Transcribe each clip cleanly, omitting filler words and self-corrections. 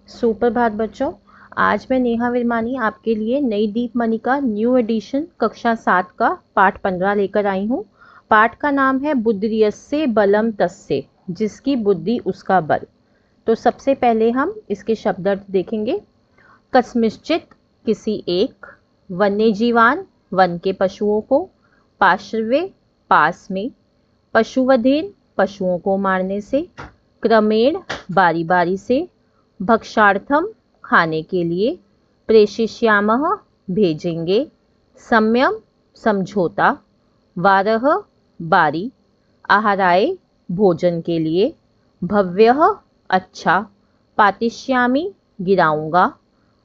सुप्रभात बच्चों। आज मैं नेहा विरमानी आपके लिए नई दीपमणि का न्यू एडिशन कक्षा 7 का पाठ 15 लेकर आई हूँ। पाठ का नाम है बुद्धिर्यस्य बलम तस्य, जिसकी बुद्धि उसका बल। तो सबसे पहले हम इसके शब्दार्थ देखेंगे। कस्मिश्चित किसी एक, वन्य जीवान वन के पशुओं को, पार्श्वे पास में, पशुवधेन पशुओं को मारने से, क्रमेण बारी बारी से, भक्षार्थम खाने के लिए, प्रेषिष्यामः भेजेंगे, सम्यम समझौता, वारह बारी, आहाराय भोजन के लिए, भव्यः अच्छा, पातिष्यामि गिराऊंगा,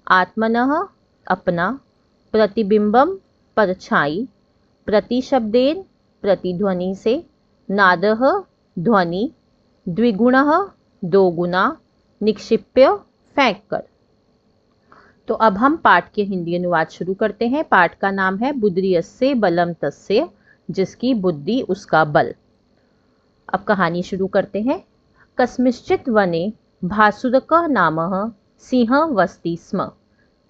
आत्मनः अपना, प्रतिबिंबम परछाई, प्रतिशब्देन प्रतिध्वनि से, नादः ध्वनि, द्विगुणः दो गुना, निक्षिप्य फेंक कर। तो अब हम पाठ के हिंदी अनुवाद शुरू करते हैं। पाठ का नाम है बुद्धिर्यस्य बलम तस्य, जिसकी बुद्धि उसका बल। अब कहानी शुरू करते हैं। कस्मिश्चित वने भासुरकः नामः सिंहः वसति स्म।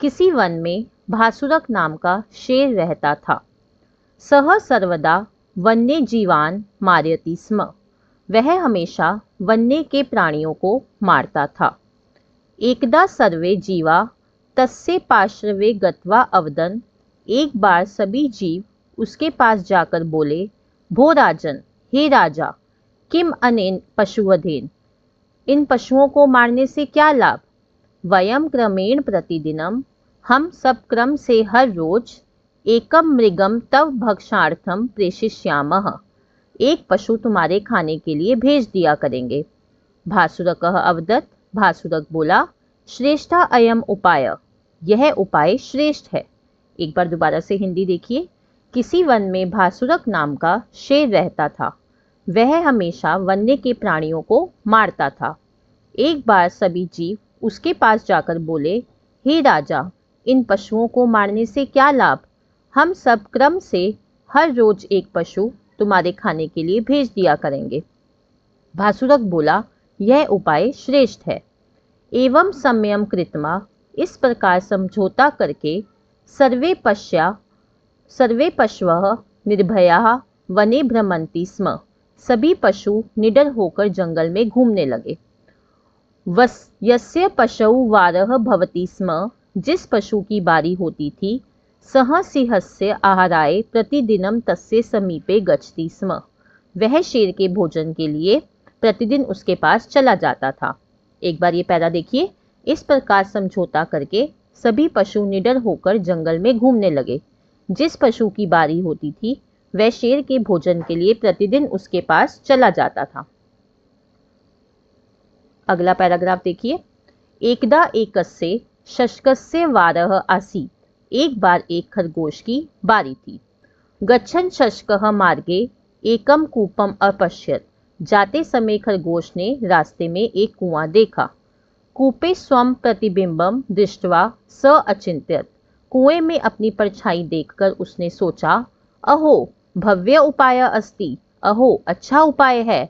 किसी वन में भासुरक नाम का शेर रहता था। सह सर्वदा वन्य जीवान मारयति स्म। वह हमेशा वन्य के प्राणियों को मारता था। एकदा सर्वे जीवा तस्य पार्श्वे गत्वा अवदन्। एक बार सभी जीव उसके पास जाकर बोले, भो राजन, हे राजा, किम अनेन पशुवधेन, इन पशुओं को मारने से क्या लाभ? वयम क्रमेण प्रतिदिनम, हम सब क्रम से हर रोज, एकम मृगम तव भक्षार्थम प्रेषिष्यामः, एक पशु तुम्हारे खाने के लिए भेज दिया करेंगे। भासुरकः अवदत्, भासुरक बोला, श्रेष्ठा अयम उपाय, यह उपाय श्रेष्ठ है। एक बार दोबारा से हिंदी देखिए। किसी वन में भासुरक नाम का शेर रहता था। वह हमेशा वन्य के प्राणियों को मारता था। एक बार सभी जीव उसके पास जाकर बोले, हे राजा, इन पशुओं को मारने से क्या लाभ? हम सब क्रम से हर रोज एक पशु तुम्हारे खाने के लिए भेज दिया करेंगे। भासुरक बोला, यह उपाय श्रेष्ठ है। एवं संयम कृत्वा, इस प्रकार समझौता करके, सर्वे पशवः निर्भयाः वने भ्रमन्ति स्म। सभी पशु निडर होकर जंगल में घूमने लगे। यस्य पशौ वारः भवति स्म, जिस पशु की बारी होती थी, सह सिंहस्य आहाराय प्रतिदिनम तस्य समीपे गच्छति स्म। वह शेर के भोजन के लिए प्रतिदिन उसके पास चला जाता था। एक बार ये पैरा देखिए। इस प्रकार समझौता करके सभी पशु निडर होकर जंगल में घूमने लगे। जिस पशु की बारी होती थी, वह शेर के भोजन के लिए प्रतिदिन उसके पास चला जाता था। अगला पैराग्राफ देखिए। एकदा एकस्य शशकस्य वारः आसीत्। एक बार एक खरगोश की बारी थी। गच्छन् शशकः मार्गे एकम कूपम अपश्यत्। जाते समय खरगोश ने रास्ते में एक कुआं देखा। कूपे स्वं प्रतिबिंबम दृष्ट्वा स अचिंत्यत। कुएं में अपनी परछाई देखकर उसने सोचा, अहो भव्य उपाय अस्ति, अहो अच्छा उपाय है।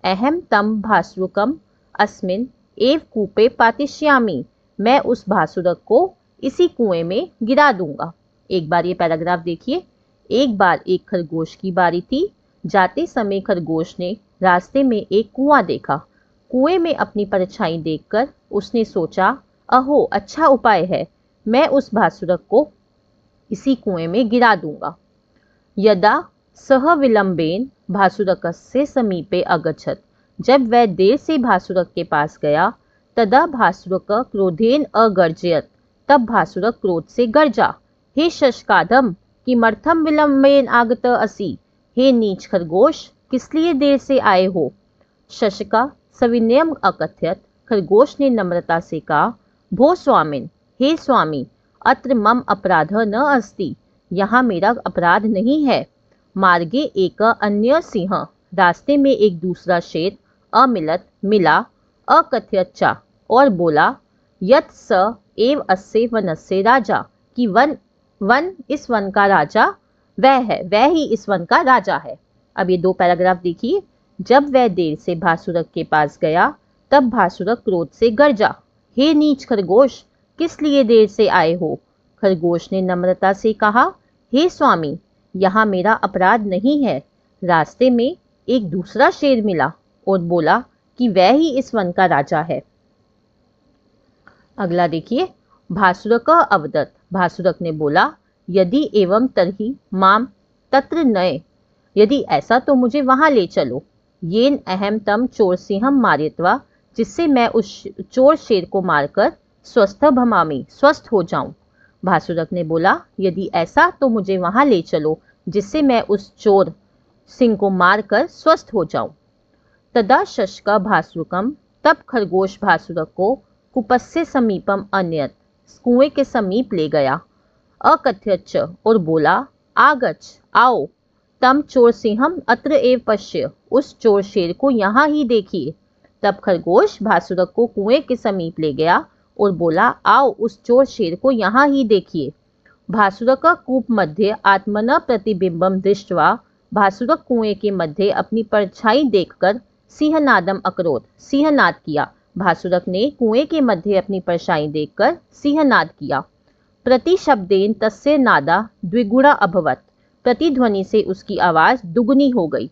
अहम तम भासुरकम अस्मिन् एव कूपे पातिष्यामि। मैं उस भासुरक को इसी कुएं में गिरा दूंगा। एक बार ये पैराग्राफ देखिए। एक बार एक खरगोश की बारी थी। जाते समय खरगोश ने रास्ते में एक कुआं देखा। कुएं में अपनी परछाई देखकर उसने सोचा, अहो अच्छा उपाय है, मैं उस भासुरक को इसी कुएं में गिरा दूंगा। यदा सह विलंबेन भासुरकस्य समीपे अगच्छत्। जब वह देर से भासुरक के पास गया, तदा भासुरक क्रोधेन अगर्जयत्। तब भासुरक क्रोध से गरजा, हे शशकाधम, किमर्थम विलंबेन आगत असि। हे नीच खरगोश, किस लिए देर से आए हो? शशका सविनयम अकथयत। खरगोश ने नम्रता से कहा, भो स्वामिन, हे स्वामी, अत्र मम अपराध न अस्ति, यहाँ मेरा अपराध नहीं है। मार्गे एक अन्य सिंह, रास्ते में एक दूसरा शेर, अमिलत मिला, अकथयत च, और बोला, यत् स एव अस्य वनस्य राजा, कि वन इस वन का राजा वह है, वह ही इस वन का राजा है। अब ये दो पैराग्राफ देखिए। जब वह देर से भासुरक के पास गया, तब भासुरक क्रोध से गरजा, हे नीच खरगोश, किस लिए देर से आए हो? खरगोश ने नम्रता से कहा, हे स्वामी, यहाँ मेरा अपराध नहीं है। रास्ते में एक दूसरा शेर मिला और बोला कि वह ही इस वन का राजा है। अगला देखिए, भासुरक अवदत्। भासुरक ने बोला, यदि एवं तरही माम तत्र नये। यदि ऐसा तो मुझे वहां ले चलो। येन अहम तम चोर सिंहम मारित्वा, जिससे मैं उस चोर शेर को मारकर स्वस्थ भमामी, स्वस्थ हो जाऊं। भासुरक ने बोला, यदि ऐसा तो मुझे वहां ले चलो जिससे मैं उस चोर सिंह को मारकर स्वस्थ हो जाऊं। तदा शशका भासुरकम, तब खरगोश भासुरक को कुपस्य समीपम अन्यत, कुएं के समीप ले गया। अकथ्यच, और बोला, आगच्छ, आओ। तम चोर सिंहम अत्र एव पश्य, उस चोर शेर को यहाँ ही देखिए। तब खरगोश भासुरक को कुएं के समीप ले गया और बोला, आओ उस चोर शेर को यहाँ ही देखिए। भासुरक कूप मध्य आत्मना प्रतिबिंबम दृष्ट्वा, भासुरक कुएं के मध्य अपनी परछाई देखकर सिंहनादम अकरोत, सिंहनाद किया। भासुरक ने कुएं के मध्य अपनी परछाई देखकर सिंहनाद किया। प्रतिशब्देन तस्य नादा द्विगुणा अभवत, प्रतिध्वनि से उसकी आवाज दुगनी हो गई।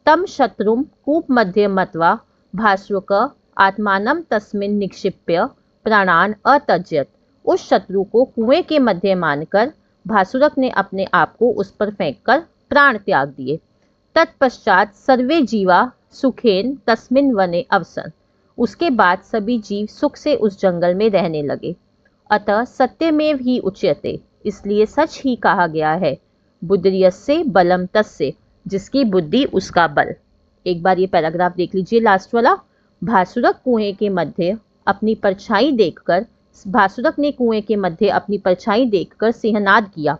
तम शत्रुम कूप मध्य मत्वा भासुरक आत्मानम तस्मिन् निक्षिप्य प्राणान अत्यजत, उस शत्रु को कुएं के मध्य मानकर भासुरक ने अपने आप को उस पर फेंककर प्राण त्याग दिए। तत्पश्चात सर्वे जीवा सुखेन तस्मिन् वने अवसन, उसके बाद सभी जीव सुख से उस जंगल में रहने लगे। अतः सत्यमेव ही उच्यते, इसलिए सच ही कहा गया है, बुद्धिर्यस्य बलम तस्य, जिसकी बुद्धि उसका बल। एक बार ये पैराग्राफ देख लीजिए लास्ट वाला। भासुरक कुएं के मध्य अपनी परछाई देखकर, भासुरक ने कुएं के मध्य अपनी परछाई देखकर सिंहनाद किया।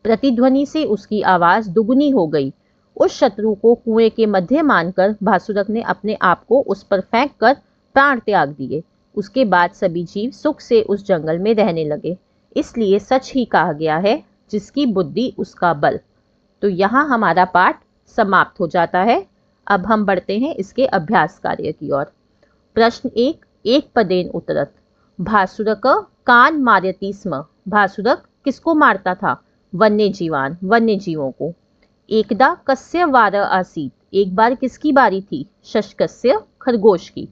प्रतिध्वनि से उसकी आवाज दुगनी हो गई। उस शत्रु को कुएं के मध्य मानकर भासुरक ने अपने आप को उस पर फेंककर प्राण त्याग दिए। उसके बाद सभी जीव सुख से उस जंगल में रहने लगे। इसलिए सच ही कहा गया है, जिसकी बुद्धि उसका बल। तो यहाँ हमारा पाठ समाप्त हो जाता है। अब हम बढ़ते हैं इसके अभ्यास कार्य की ओर। प्रश्न एक पदेन उत्तरत। भासुरक कान मार्यति स्म, भासुरक किसको मारता था? वन्य जीवान, वन्य जीवों को। एकदा कस्य वार आसीत, एक बार किसकी बारी थी? शशकस्य, खरगोश की।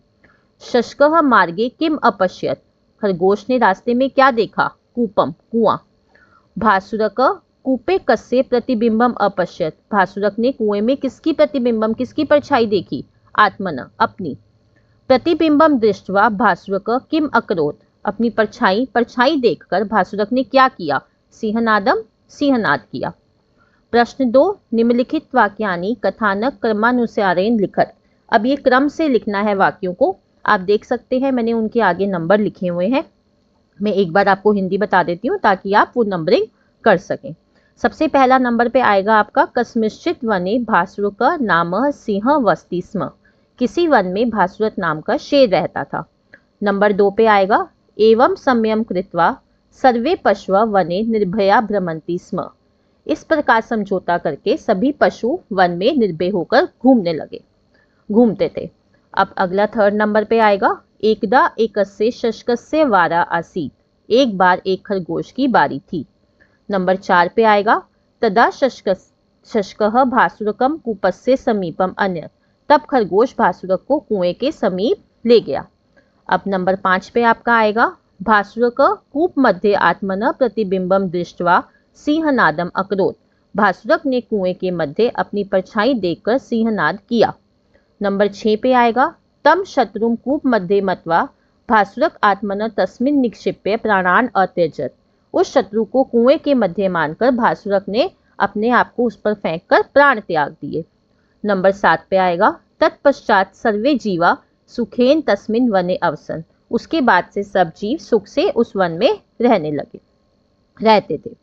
शशकः मार्गे किम अपश्यत, खरगोश ने रास्ते में क्या देखा? कूपम, कुआं। भासुरक कूपे कस्य प्रतिबिंबम अपश्यत, भासुरक ने कुएं में किसकी प्रतिबिंबम, किसकी परछाई देखी? आत्मना, अपनी। प्रतिबिंबम दृष्ट्वा भासुरक किम अकरोत, अपनी परछाई देखकर भासुरक ने क्या किया? सिंहनादम, सिंहनाद किया। प्रश्न 2, निम्नलिखित वाक्यानि कथानक क्रमानुसारेण लिखत। अब ये क्रम से लिखना है वाक्यों को। आप देख सकते हैं मैंने उनके आगे नंबर लिखे हुए हैं। मैं एक बार आपको हिंदी बता देती हूँ ताकि आप वो नंबरिंग कर सकें। सबसे पहला नंबर पे आएगा आपका, कस्मिंश्चित् वने भासुरक नामः सिंह वसति स्म, किसी वन में भासुरक नाम का शेर रहता था। नंबर 2 पे आएगा, एवं संयम कृत्वा सर्वे पशव वने निर्भया भ्रमन्ति स्म, इस प्रकार समझौता करके सभी पशु वन में निर्भय होकर घूमते थे। अब अगला 3rd नंबर पे आएगा, एकदा एकस्य शशकस्य वारा आसीत, एक बार एक खरगोश की बारी थी। नंबर 4 पे आएगा, तदा शशकः भासुरकम कूपस्य समीपम अन्य, तब खरगोश भासुरक को कुएं के समीप ले गया। अब नंबर 5 पे आपका आएगा, भासुरक कूप मध्य आत्मन प्रतिबिंबम दृष्ट्वा सिंहनादम अकरोत, भासुरक ने कुएं के मध्य अपनी परछाई देखकर सिंहनाद किया। नंबर 6 पे आएगा, तम शत्रुम कूप मध्य मत्वा भासुरक आत्मन तस्मिन् निक्षिप्य प्राणान अत्यजत, उस शत्रु को कुएं के मध्य मानकर भासुरक ने अपने आप को उस पर फेंककर प्राण त्याग दिए। नंबर 7 पे आएगा, तत्पश्चात सर्वे जीवा सुखेन तस्मिन् वने अवसन, उसके बाद से सब जीव सुख से उस वन में रहते थे।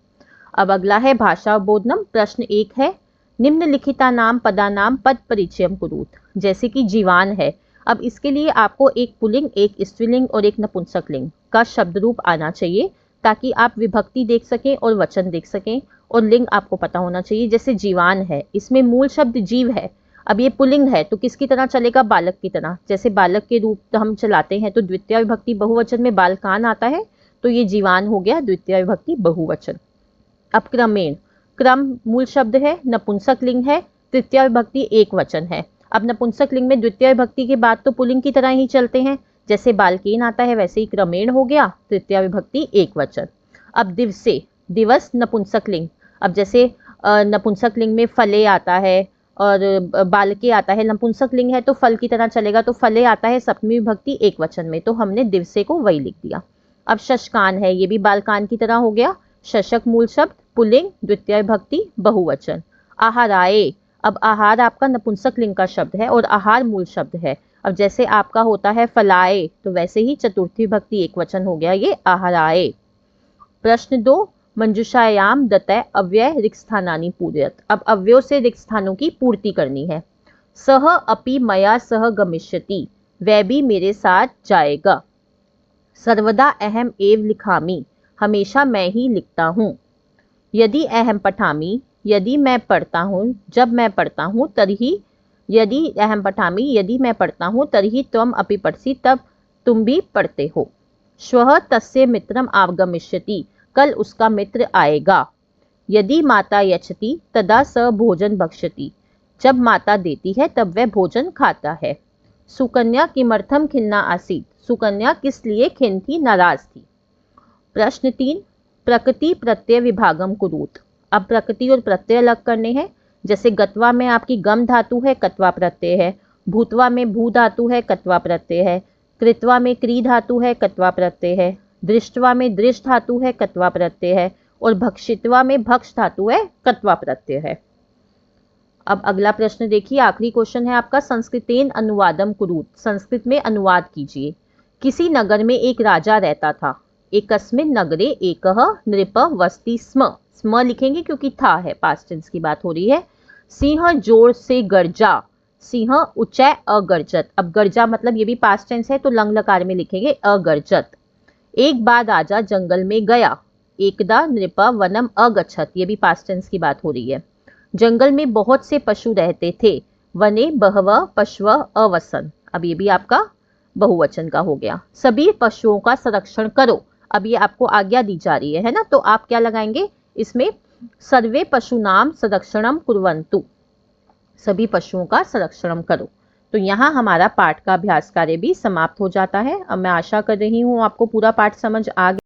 अब अगला है भाषा बोधनम। प्रश्न 1 है, निम्नलिखिता नाम पदानाम पद परिचयम कुरुत, जैसे कि जीवान है। अब इसके लिए आपको एक पुल्लिंग, एक स्त्रीलिंग और एक नपुंसकलिंग का शब्द रूप आना चाहिए ताकि आप विभक्ति देख सकें और वचन देख सकें, और लिंग आपको पता होना चाहिए। जैसे जीवान है, इसमें मूल शब्द जीव है। अब ये पुल्लिंग है तो किसकी तरह चलेगा, बालक की तरह। जैसे बालक के रूप हम चलाते हैं तो द्वितीय विभक्ति बहुवचन में बालकान आता है, तो ये जीवान हो गया द्वितीय विभक्ति बहुवचन। अब क्रमेण, क्रम मूल शब्द है, नपुंसक लिंग है, तृतीय विभक्ति एक वचन है। अब नपुंसक लिंग में द्वितीय विभक्ति के बाद तो पुल्लिंग की तरह ही चलते हैं, जैसे बालकेन आता है वैसे ही क्रमेण हो गया तृतीय विभक्ति एक वचन। अब दिवसे, दिवस नपुंसक लिंग। अब जैसे नपुंसक लिंग में फले आता है और बालके आता है, नपुंसक लिंग है तो फल की तरह चलेगा, तो फले आता है सप्तमी विभक्ति एक वचन में, तो हमने दिवसे को वही लिख दिया। अब शशकान है, ये भी बालकान की तरह हो गया, शशक मूल शब्द, पुल्लिंग, द्वितीय विभक्ति बहुवचन। आहाराए, अब आहार आपका नपुंसक लिंग का शब्द है और आहार मूल शब्द है। अब जैसे आपका होता है फलाए, तो वैसे ही चतुर्थी विभक्ति एक वचन हो गया ये आहाराए। प्रश्न 2, मंजुषायाम दत्तय अव्यय रिक्त स्थानानि पूरयत। अब अव्ययों से रिक्त स्थानों की पूर्ति करनी है। सह अपि मया सह गमिष्यति, वह भी मेरे साथ जाएगा। सर्वदा अहम एव लिखामि, हमेशा मैं ही लिखता हूँ। यदि अहम पठामि, यदि मैं पढ़ता हूँ, जब मैं पढ़ता हूँ, तर्हि, यदि अहम पठामि, यदि मैं पढ़ता हूँ, तर्हि त्वम अपि पठसि, तब तुम भी पढ़ते हो। श्वः तस्य मित्रम आगमिष्यति, कल उसका मित्र आएगा। यदि माता यच्छति तदा स भोजन भक्ष्यति, जब माता देती है तब वह भोजन खाता है। सुकन्या किमर्थम खिन्ना आसीत्, सुकन्या किस लिए खिन्न थी, नाराज थी। प्रश्न 3, प्रकृति प्रत्यय विभागम कुरुत। अब प्रकृति और प्रत्यय अलग करने हैं। जैसे गत्वा में आपकी गम धातु है, कत्वा प्रत्यय है। भूतवा में भू धातु है, कत्वा प्रत्यय है। कृत्वा में क्री धातु है, कत्वा प्रत्यय है। दृष्टवा में दृष्ट धातु है, कत्वा प्रत्यय है। और भक्षित्वा में भक्ष धातु है, कत्वा प्रत्यय है। अब अगला प्रश्न देखिए, आखिरी क्वेश्चन है आपका, संस्कृतेन अनुवादम कुरुत, संस्कृत में अनुवाद कीजिए। किसी नगर में एक राजा रहता था। एकस्मिन् नगरे एकः नृपः वसति स्म, स्म लिखेंगे क्योंकि था है, पास्ट टेंस की बात हो रही है। सिंह जोर से गर्जा, सिंह ऊंचा अगर्जत। अब गर्जा मतलब ये भी पास्ट टेंस है तो लंग लकार में लिखेंगे अगर्जत। एक बार राजा जंगल में गया। एकदा नृपः वनम अगच्छत, ये भी पास्ट टेंस की बात हो रही है। जंगल में बहुत से पशु रहते थे। वने बहवः पशवः अवसन्, अब ये भी आपका बहुवचन का हो गया। सभी पशुओं का संरक्षण करो, अब ये आपको आज्ञा दी जा रही है ना, तो आप क्या लगाएंगे इसमें, सर्वे पशूनाम संरक्षणम कुर्वन्तु, सभी पशुओं का संरक्षण करो। तो यहाँ हमारा पाठ का अभ्यास कार्य भी समाप्त हो जाता है। अब मैं आशा कर रही हूँ आपको पूरा पाठ समझ आ गया।